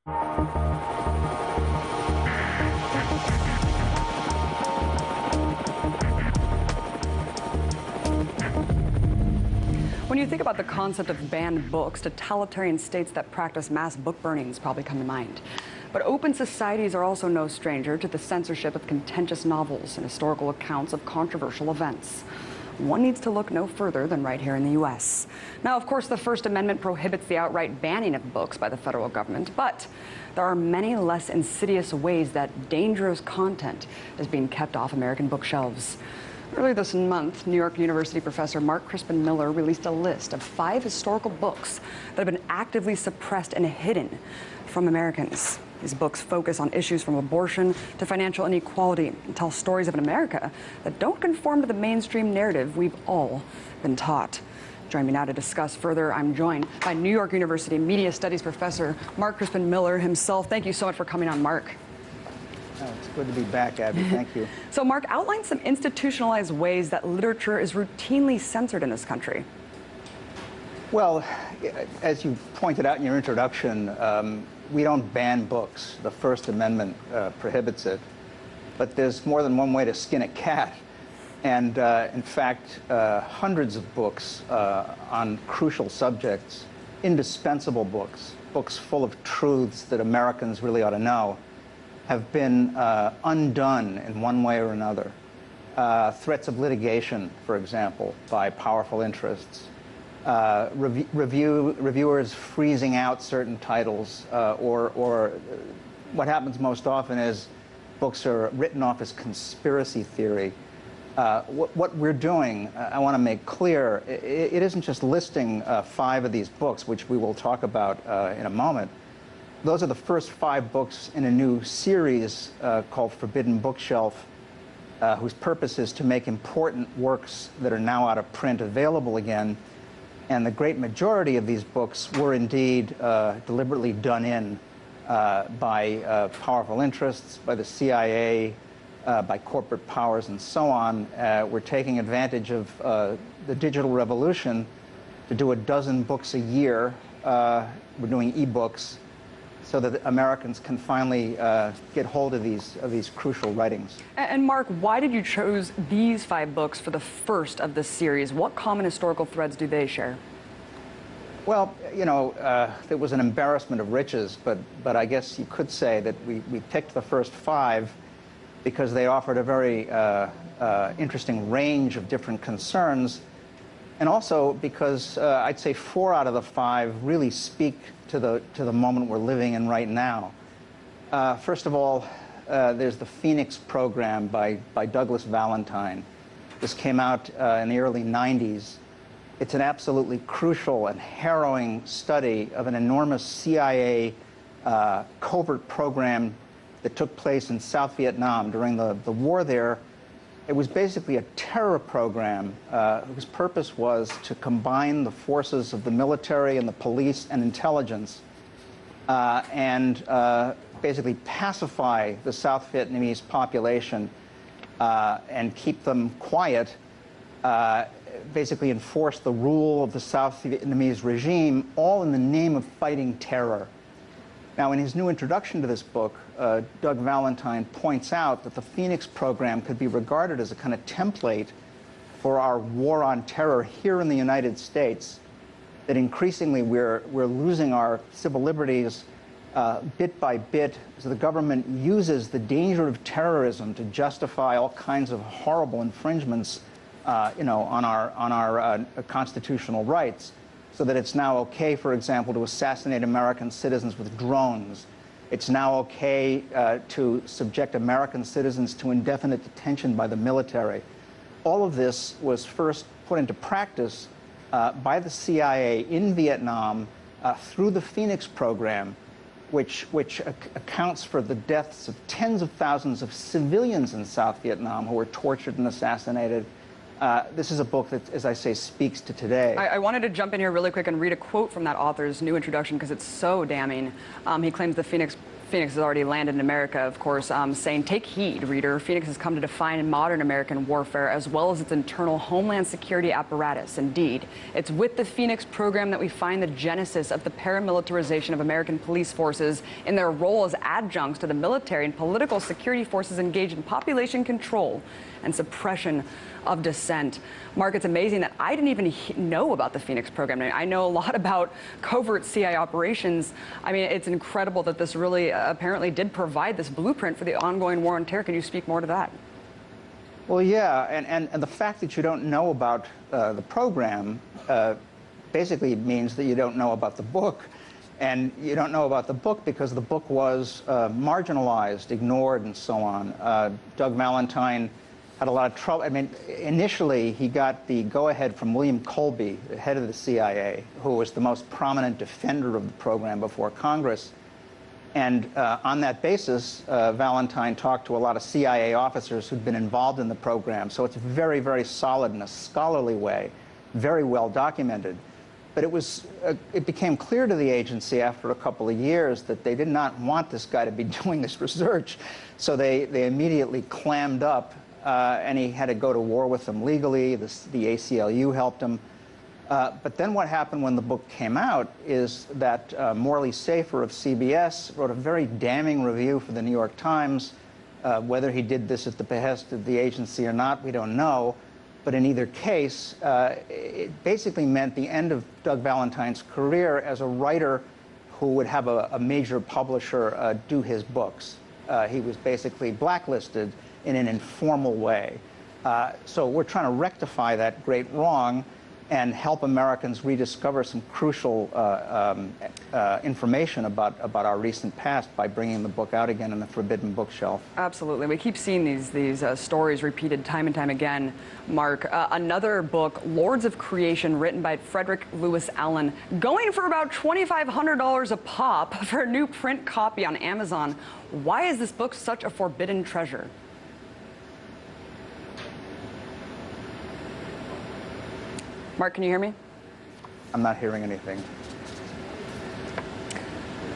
When you think about the concept of banned books, totalitarian states that practice mass book burnings probably come to mind. But open societies are also no stranger to the censorship of contentious novels and historical accounts of controversial events. One needs to look no further than right here in the U.S. Now, of course, the First Amendment prohibits the outright banning of books by the federal government, but there are many less insidious ways that dangerous content is being kept off American bookshelves. Earlier this month, New York University professor Crispin Miller released a list of 5 historical books that have been actively suppressed and hidden from Americans. These books focus on issues from abortion to financial inequality and tell stories of an America that don't conform to the mainstream narrative we've all been taught. Joining me now to discuss further, I'm joined by New York University Media Studies professor Crispin Miller himself. Thank you so much for coming on, Mark. Oh, it's good to be back, Abby. Thank you. So, Mark, outline some institutionalized ways that literature is routinely censored in this country. Well, as you pointed out in your introduction, we don't ban books. The First Amendment prohibits it. But there's more than one way to skin a cat. And in fact, hundreds of books on crucial subjects, indispensable books, books full of truths that Americans really ought to know, have been undone in one way or another. Threats of litigation, for example, by powerful interests. Reviewers freezing out certain titles, or what happens most often is books are written off as conspiracy theory. What we're doing, I want to make clear, it isn't just listing 5 of these books, which we will talk about in a moment. Those are the first 5 books in a new series called Forbidden Bookshelf, whose purpose is to make important works that are now out of print available again. And the great majority of these books were indeed deliberately done in by powerful interests, by the CIA, by corporate powers, and so on. We're taking advantage of the digital revolution to do a dozen books a year. We're doing e-books, so that Americans can finally get hold of these crucial writings. And Mark, why did you choose these 5 books for the first of this series? What common historical threads do they share? Well, you know, it was an embarrassment of riches, but I guess you could say that we picked the first 5 because they offered a very interesting range of different concerns. And also because I'd say 4 out of the 5 really speak to the moment we're living in right now. First of all, there's the Phoenix program by Douglas Valentine. This came out in the early 90s. It's an absolutely crucial and harrowing study of an enormous CIA covert program that took place in South Vietnam during the war there. It was basically a terror program whose purpose was to combine the forces of the military and the police and intelligence and basically pacify the South Vietnamese population and keep them quiet, basically enforce the rule of the South Vietnamese regime, all in the name of fighting terror. Now, in his new introduction to this book, Doug Valentine points out that the Phoenix program could be regarded as a kind of template for our war on terror here in the United States, that increasingly we're losing our civil liberties bit by bit, so the government uses the danger of terrorism to justify all kinds of horrible infringements you know, on our constitutional rights. So that it's now okay, for example, to assassinate American citizens with drones. It's now okay to subject American citizens to indefinite detention by the military. All of this was first put into practice by the CIA in Vietnam through the Phoenix program, which accounts for the deaths of tens of thousands of civilians in South Vietnam who were tortured and assassinated. This is a book that, as I say, speaks to today. I wanted to jump in here really quick and read a quote from that author's new introduction because it's so damning. He claims the Phoenix Phoenix has already landed in America, of course, saying, take heed, reader. Phoenix has come to define modern American warfare as well as its internal homeland security apparatus. Indeed, it's with the Phoenix program that we find the genesis of the paramilitarization of American police forces in their role as adjuncts to the military and political security forces engaged in population control and suppression of dissent. Mark, it's amazing that I didn't even know about the Phoenix program. I know a lot about covert CIA operations. I mean, it's incredible that this really apparently did provide this blueprint for the ongoing war on terror. Can you speak more to that? Well, yeah, and the fact that you don't know about the program basically means that you don't know about the book. And you don't know about the book because the book was marginalized, ignored, and so on. Doug Valentine had a lot of trouble. I mean, initially, he got the go-ahead from William Colby, the head of the CIA, who was the most prominent defender of the program before Congress. And on that basis, Valentine talked to a lot of CIA officers who'd been involved in the program. So it's very, very solid in a scholarly way, very well documented. But it became clear to the agency after a couple of years that they did not want this guy to be doing this research. So they immediately clammed up, and he had to go to war with them legally. The ACLU helped him. But then what happened when the book came out is that Morley Safer of CBS wrote a very damning review for the New York Times. Whether he did this at the behest of the agency or not, we don't know. But in either case, it basically meant the end of Doug Valentine's career as a writer who would have a major publisher do his books. He was basically blacklisted in an informal way. So we're trying to rectify that great wrong and help Americans rediscover some crucial information about our recent past by bringing the book out again in the forbidden bookshelf. Absolutely. We keep seeing these stories repeated time and time again, Mark. Another book, Lords of Creation, written by Frederick Lewis Allen, going for about $2,500 a pop for a new print copy on Amazon. Why is this book such a forbidden treasure? Mark, can you hear me? I'm not hearing anything.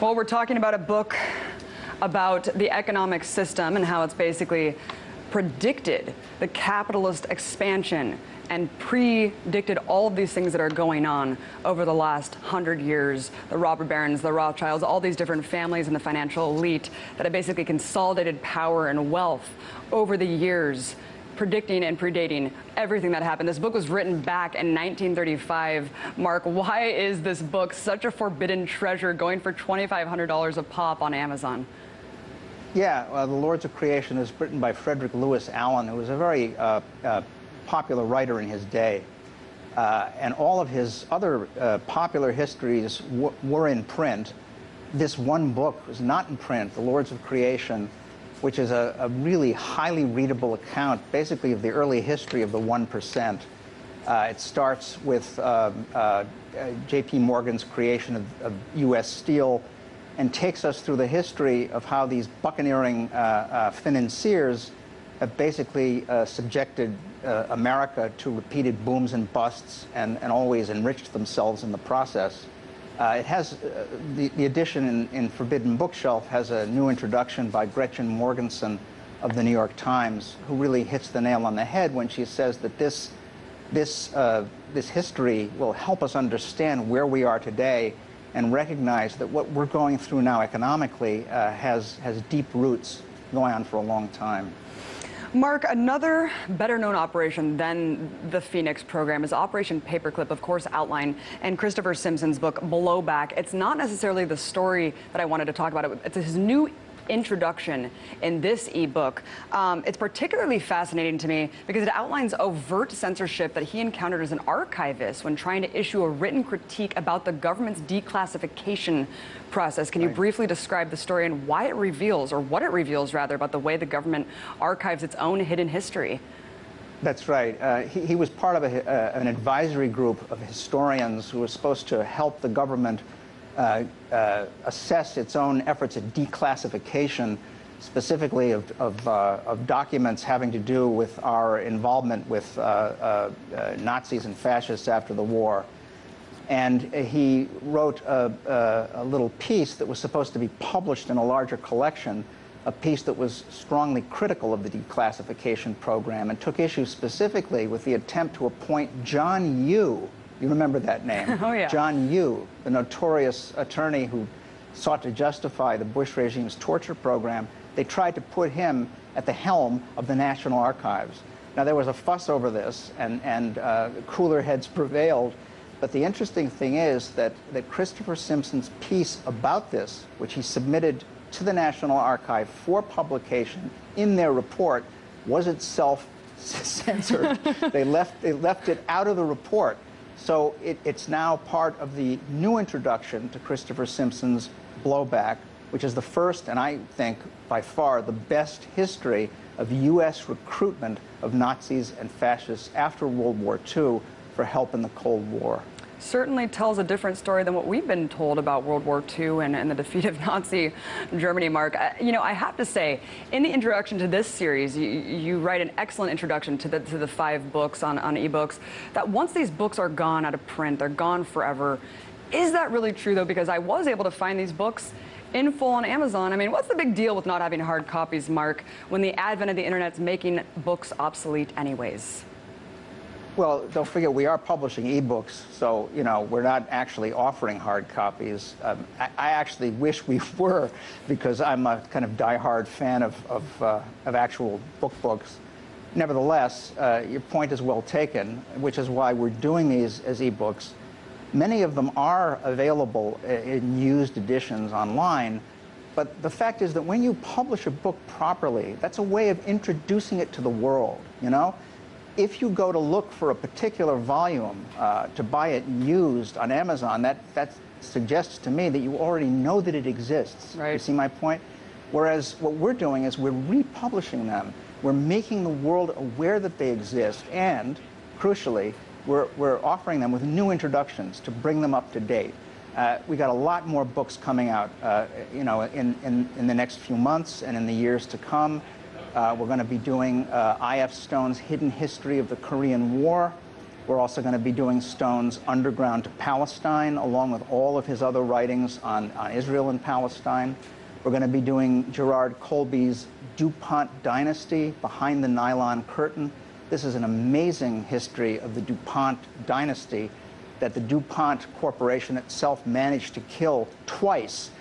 Well, we're talking about a book about the economic system and how it's basically predicted the capitalist expansion and predicted all of these things that are going on over the last 100 years. The robber barons, the Rothschilds, all these different families in the financial elite that have basically consolidated power and wealth over the years, predicting and predating everything that happened. This book was written back in 1935. Mark, why is this book such a forbidden treasure going for $2,500 a pop on Amazon? Yeah, The Lords of Creation is written by Frederick Lewis Allen, who was a very popular writer in his day. And all of his other popular histories were in print. This one book was not in print, The Lords of Creation, which is a really highly readable account, basically, of the early history of the 1%. It starts with J.P. Morgan's creation of U.S. Steel and takes us through the history of how these buccaneering financiers have basically subjected America to repeated booms and busts and always enriched themselves in the process. It has the edition in Forbidden Bookshelf has a new introduction by Gretchen Morgenson of the New York Times, who really hits the nail on the head when she says that this history will help us understand where we are today and recognize that what we're going through now economically has deep roots going on for a long time. Mark, another better-known operation than the Phoenix program is Operation Paperclip, of course, outlined in Christopher Simpson's book, Blowback. It's not necessarily the story that I wanted to talk about. It's his new introduction in this ebook. It's particularly fascinating to me because it outlines overt censorship that he encountered as an archivist when trying to issue a written critique about the government's declassification process. Can you briefly describe the story and why it reveals, or what it reveals rather, about the way the government archives its own hidden history? That's right. He was part of an advisory group of historians who was supposed to help the government assess its own efforts at declassification, specifically of documents having to do with our involvement with Nazis and fascists after the war. And he wrote a little piece that was supposed to be published in a larger collection, a piece that was strongly critical of the declassification program and took issue specifically with the attempt to appoint John Yoo. You remember that name? Oh, yeah. John Yoo, the notorious attorney who sought to justify the Bush regime's torture program. They tried to put him at the helm of the National Archives. Now, there was a fuss over this, and cooler heads prevailed. But the interesting thing is that Christopher Simpson's piece about this, which he submitted to the National Archive for publication in their report, was itself censored. They left it out of the report. So it's now part of the new introduction to Christopher Simpson's Blowback, which is the first, and I think by far the best history of U.S. recruitment of Nazis and fascists after World War II for help in the Cold War. Certainly tells a different story than what we've been told about World War II and the defeat of Nazi Germany, Mark. You know, I have to say, in the introduction to this series, you write an excellent introduction to the 5 books on ebooks, that once these books are gone out of print, they're gone forever. Is that really true, though? Because I was able to find these books in full on Amazon. I mean, what's the big deal with not having hard copies, Mark, when the advent of the internet's making books obsolete anyways? Well, don't forget, we are publishing ebooks, so, you know, we're not actually offering hard copies. I actually wish we were, because I'm a kind of diehard fan of actual books. Nevertheless, your point is well taken, which is why we're doing these as ebooks. Many of them are available in used editions online, but the fact is that when you publish a book properly, that's a way of introducing it to the world, you know? If you go to look for a particular volume to buy it used on Amazon, that suggests to me that you already know that it exists. Right. You see my point? Whereas what we're doing is we're republishing them. We're making the world aware that they exist, and crucially, we're offering them with new introductions to bring them up to date. We got a lot more books coming out, you know, in the next few months and in the years to come. We're going to be doing I.F. Stone's Hidden History of the Korean War. We're also going to be doing Stone's Underground to Palestine, along with all of his other writings on Israel and Palestine. We're going to be doing Gerard Colby's DuPont Dynasty, Behind the Nylon Curtain. This is an amazing history of the DuPont dynasty that the DuPont Corporation itself managed to kill twice,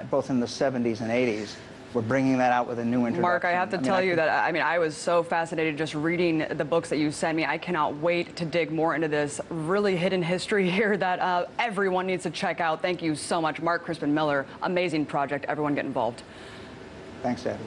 both in the 70s and 80s. We're bringing that out with a new introduction. Mark, I have to tell you that, I was so fascinated just reading the books that you sent me. I cannot wait to dig more into this really hidden history here that everyone needs to check out. Thank you so much, Mark Crispin Miller. Amazing project. Everyone get involved. Thanks, Abby.